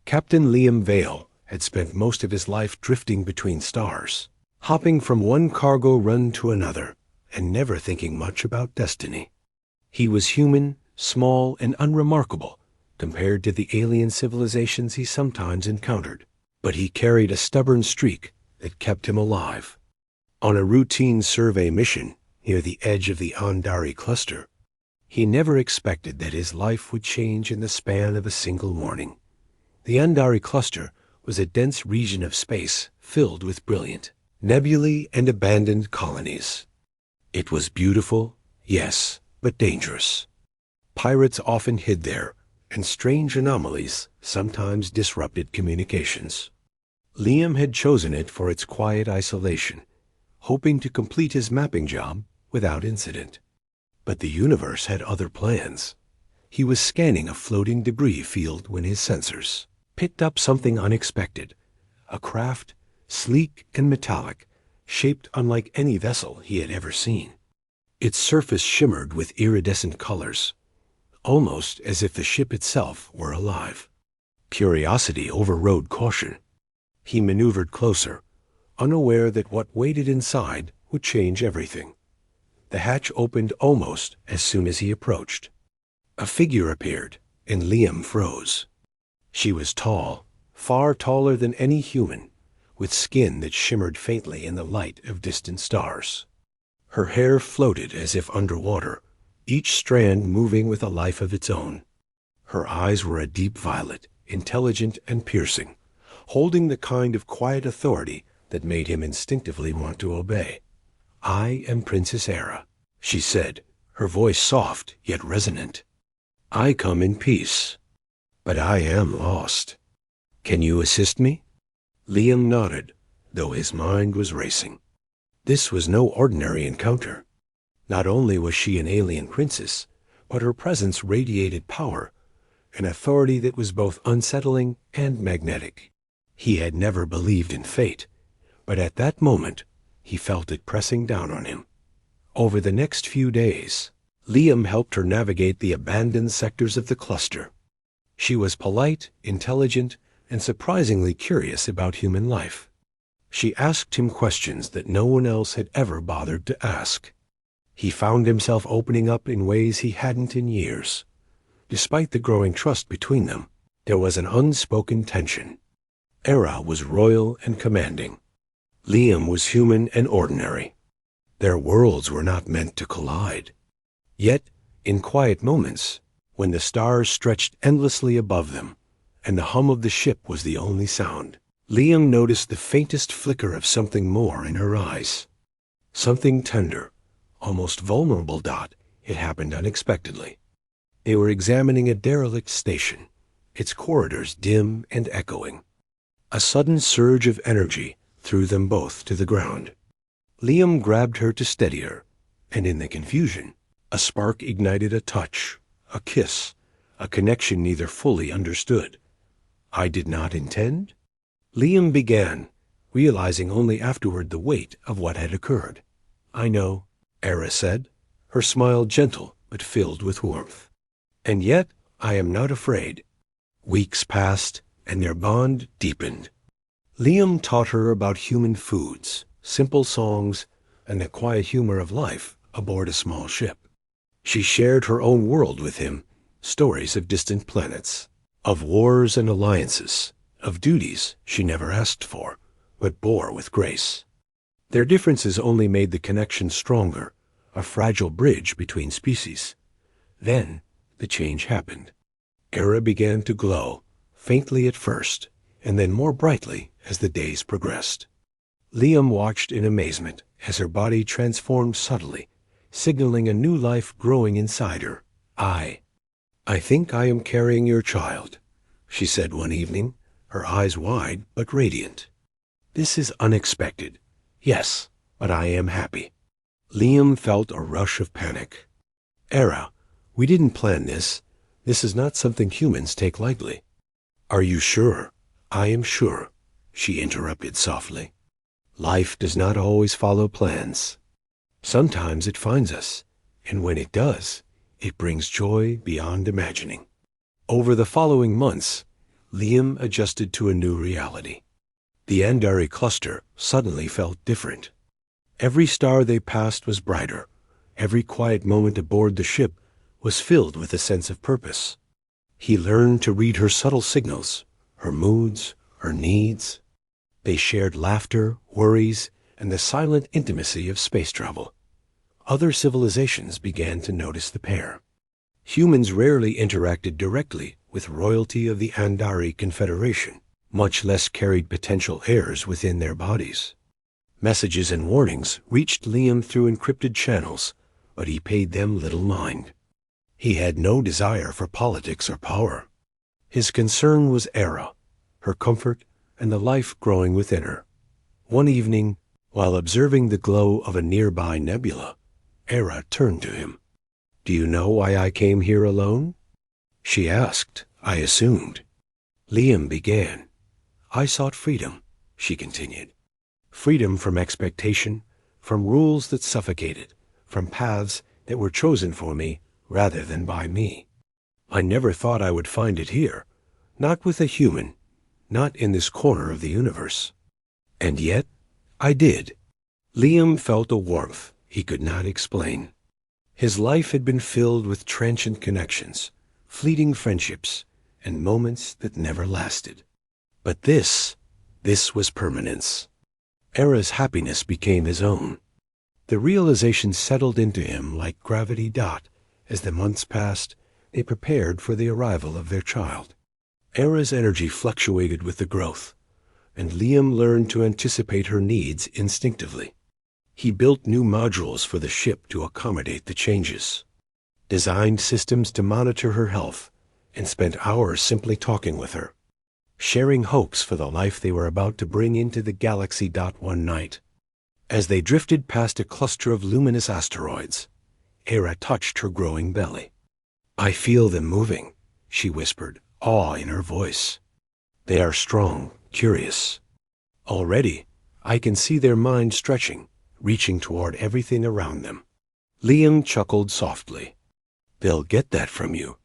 Captain Liam Vale had spent most of his life drifting between stars, hopping from one cargo run to another, and never thinking much about destiny. He was human, small, and unremarkable compared to the alien civilizations he sometimes encountered, but he carried a stubborn streak that kept him alive. On a routine survey mission near the edge of the Andari cluster, he never expected that his life would change in the span of a single morning. The Andari cluster was a dense region of space filled with brilliant nebulae and abandoned colonies. It was beautiful, yes, but dangerous. Pirates often hid there, and strange anomalies sometimes disrupted communications. Liam had chosen it for its quiet isolation, hoping to complete his mapping job without incident. But the universe had other plans. He was scanning a floating debris field when his sensors picked up something unexpected, a craft, sleek and metallic, shaped unlike any vessel he had ever seen. Its surface shimmered with iridescent colors, almost as if the ship itself were alive. Curiosity overrode caution. He maneuvered closer, unaware that what waited inside would change everything. The hatch opened almost as soon as he approached. A figure appeared, and Liam froze. She was tall, far taller than any human, with skin that shimmered faintly in the light of distant stars. Her hair floated as if underwater, each strand moving with a life of its own. Her eyes were a deep violet, intelligent and piercing, holding the kind of quiet authority that made him instinctively want to obey. "I am Princess Era," she said, her voice soft yet resonant. "I come in peace, but I am lost. Can you assist me?" Liam nodded, though his mind was racing. This was no ordinary encounter. Not only was she an alien princess, but her presence radiated power, an authority that was both unsettling and magnetic. He had never believed in fate, but at that moment he felt it pressing down on him. Over the next few days, Liam helped her navigate the abandoned sectors of the cluster. She was polite, intelligent, and surprisingly curious about human life. She asked him questions that no one else had ever bothered to ask. He found himself opening up in ways he hadn't in years. Despite the growing trust between them, there was an unspoken tension. Era was royal and commanding. Liam was human and ordinary. Their worlds were not meant to collide. Yet, in quiet moments, when the stars stretched endlessly above them, and the hum of the ship was the only sound, Liam noticed the faintest flicker of something more in her eyes. Something tender, almost vulnerable. It happened unexpectedly. They were examining a derelict station, its corridors dim and echoing. A sudden surge of energy threw them both to the ground. Liam grabbed her to steady her, and in the confusion, a spark ignited a touch, a kiss, a connection neither fully understood. "I did not intend?" Liam began, realizing only afterward the weight of what had occurred. "I know," Era said, her smile gentle but filled with warmth. "And yet I am not afraid." Weeks passed, and their bond deepened. Liam taught her about human foods, simple songs, and the quiet humor of life aboard a small ship. She shared her own world with him, stories of distant planets, of wars and alliances, of duties she never asked for, but bore with grace. Their differences only made the connection stronger, a fragile bridge between species. Then the change happened. Era began to glow, faintly at first, and then more brightly as the days progressed. Liam watched in amazement as her body transformed subtly, signaling a new life growing inside her. I think I am carrying your child," she said one evening, her eyes wide but radiant. "This is unexpected. Yes, but I am happy." Liam felt a rush of panic. "Era, we didn't plan this. This is not something humans take lightly." "Are you sure?" "I am sure," she interrupted softly. "Life does not always follow plans. Sometimes it finds us, and when it does, it brings joy beyond imagining." Over the following months, Liam adjusted to a new reality. The Andari cluster suddenly felt different. Every star they passed was brighter. Every quiet moment aboard the ship was filled with a sense of purpose. He learned to read her subtle signals, her moods, her needs. They shared laughter, worries, and the silent intimacy of space travel. Other civilizations began to notice the pair. Humans rarely interacted directly with royalty of the Andari Confederation, much less carried potential heirs within their bodies. Messages and warnings reached Liam through encrypted channels, but he paid them little mind. He had no desire for politics or power. His concern was Era, her comfort, and the life growing within her. One evening, while observing the glow of a nearby nebula, Era turned to him. "Do you know why I came here alone?" She asked, I assumed. Liam began. "I sought freedom," she continued. "Freedom from expectation, from rules that suffocated, from paths that were chosen for me rather than by me. I never thought I would find it here, not with a human, not in this corner of the universe. And yet, I did." Liam felt a warmth he could not explain. His life had been filled with transient connections, fleeting friendships, and moments that never lasted. But this was permanence. Era's happiness became his own. The realization settled into him like gravity dot. As the months passed, they prepared for the arrival of their child. Era's energy fluctuated with the growth, and Liam learned to anticipate her needs instinctively. He built new modules for the ship to accommodate the changes, designed systems to monitor her health, and spent hours simply talking with her, sharing hopes for the life they were about to bring into the galaxy. One night, as they drifted past a cluster of luminous asteroids, Era touched her growing belly. "I feel them moving," she whispered, awe in her voice. "They are strong, curious. Already, I can see their minds stretching, reaching toward everything around them." Liam chuckled softly. "They'll get that from you.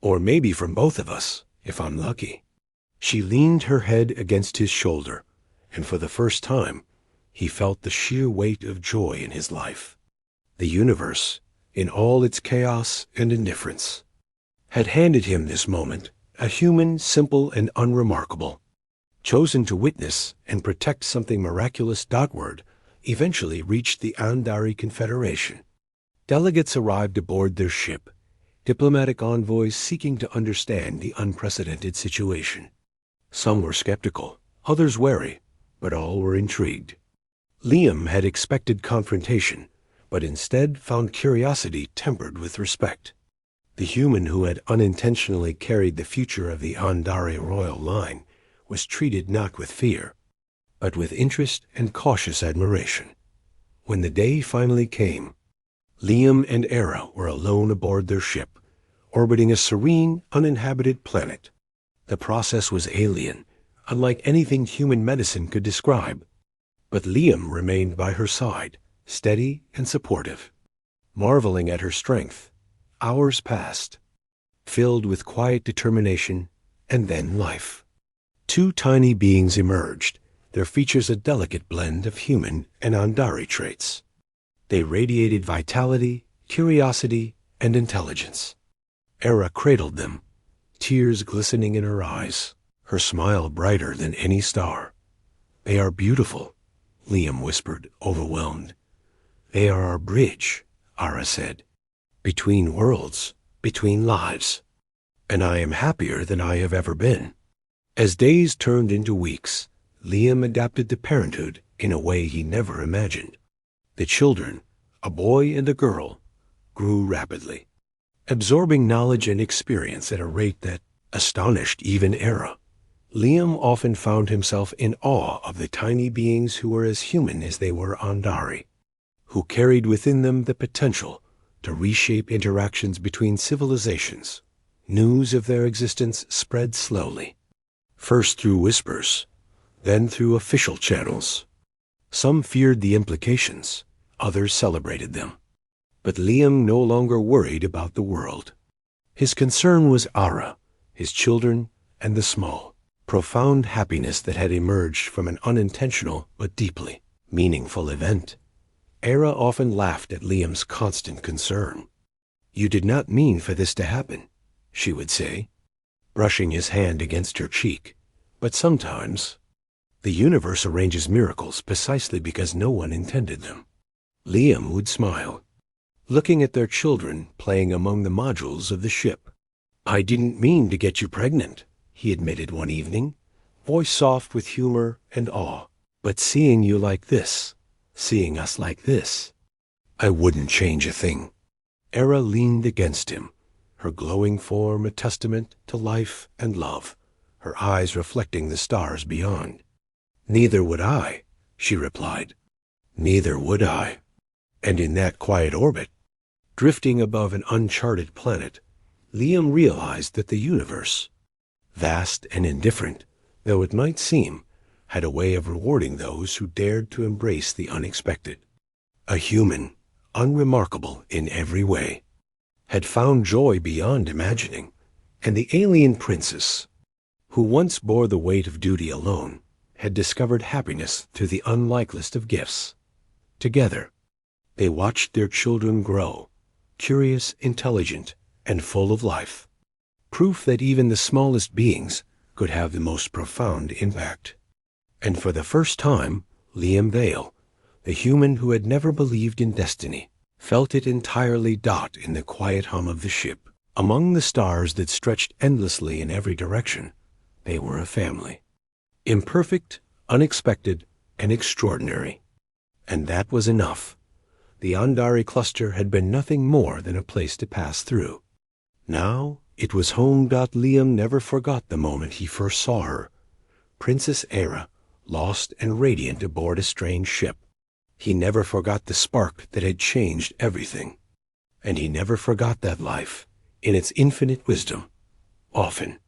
Or maybe from both of us, if I'm lucky." She leaned her head against his shoulder, and for the first time, he felt the sheer weight of joy in his life. The universe, in all its chaos and indifference, had handed him this moment, a human, simple, and unremarkable, chosen to witness and protect something miraculous. Word eventually reached the Andari Confederation. Delegates arrived aboard their ship, diplomatic envoys seeking to understand the unprecedented situation. Some were skeptical, others wary, but all were intrigued. Liam had expected confrontation, but instead found curiosity tempered with respect. The human who had unintentionally carried the future of the Andari royal line was treated not with fear, but with interest and cautious admiration. When the day finally came, Liam and Era were alone aboard their ship, orbiting a serene, uninhabited planet. The process was alien, unlike anything human medicine could describe. But Liam remained by her side, steady and supportive. Marveling at her strength, hours passed, filled with quiet determination and then life. Two tiny beings emerged, their features a delicate blend of human and Andari traits. They radiated vitality, curiosity, and intelligence. Era cradled them, tears glistening in her eyes, her smile brighter than any star. "They are beautiful," Liam whispered, overwhelmed. "They are our bridge," Ara said. "Between worlds, between lives. And I am happier than I have ever been." As days turned into weeks, Liam adapted to parenthood in a way he never imagined. The children, a boy and a girl, grew rapidly, absorbing knowledge and experience at a rate that astonished even Era. Liam often found himself in awe of the tiny beings who were as human as they were Andari, who carried within them the potential to reshape interactions between civilizations. News of their existence spread slowly, first through whispers, then through official channels. Some feared the implications, others celebrated them. But Liam no longer worried about the world. His concern was Ara, his children, and the small. Profound happiness that had emerged from an unintentional but deeply meaningful event. Era often laughed at Liam's constant concern. "You did not mean for this to happen," she would say, brushing his hand against her cheek. "But sometimes the universe arranges miracles precisely because no one intended them." Liam would smile, looking at their children playing among the modules of the ship. "I didn't mean to get you pregnant," he admitted one evening, voice soft with humor and awe. "But seeing you like this, seeing us like this, I wouldn't change a thing." Era leaned against him, her glowing form a testament to life and love, her eyes reflecting the stars beyond. "Neither would I," she replied. "Neither would I." And in that quiet orbit, drifting above an uncharted planet, Liam realized that the universe, vast and indifferent though it might seem, had a way of rewarding those who dared to embrace the unexpected. A human, unremarkable in every way, had found joy beyond imagining, and the alien princess, who once bore the weight of duty alone, had discovered happiness through the unlikeliest of gifts. Together, they watched their children grow, curious, intelligent, and full of life, proof that even the smallest beings could have the most profound impact. And for the first time, Liam Vale, the human who had never believed in destiny, felt it entirely dot in the quiet hum of the ship. Among the stars that stretched endlessly in every direction, they were a family. Imperfect, unexpected, and extraordinary. And that was enough. The Andari cluster had been nothing more than a place to pass through. Now it was home. Liam never forgot the moment he first saw her, Princess Era, lost and radiant aboard a strange ship. He never forgot the spark that had changed everything. And he never forgot that life, in its infinite wisdom, often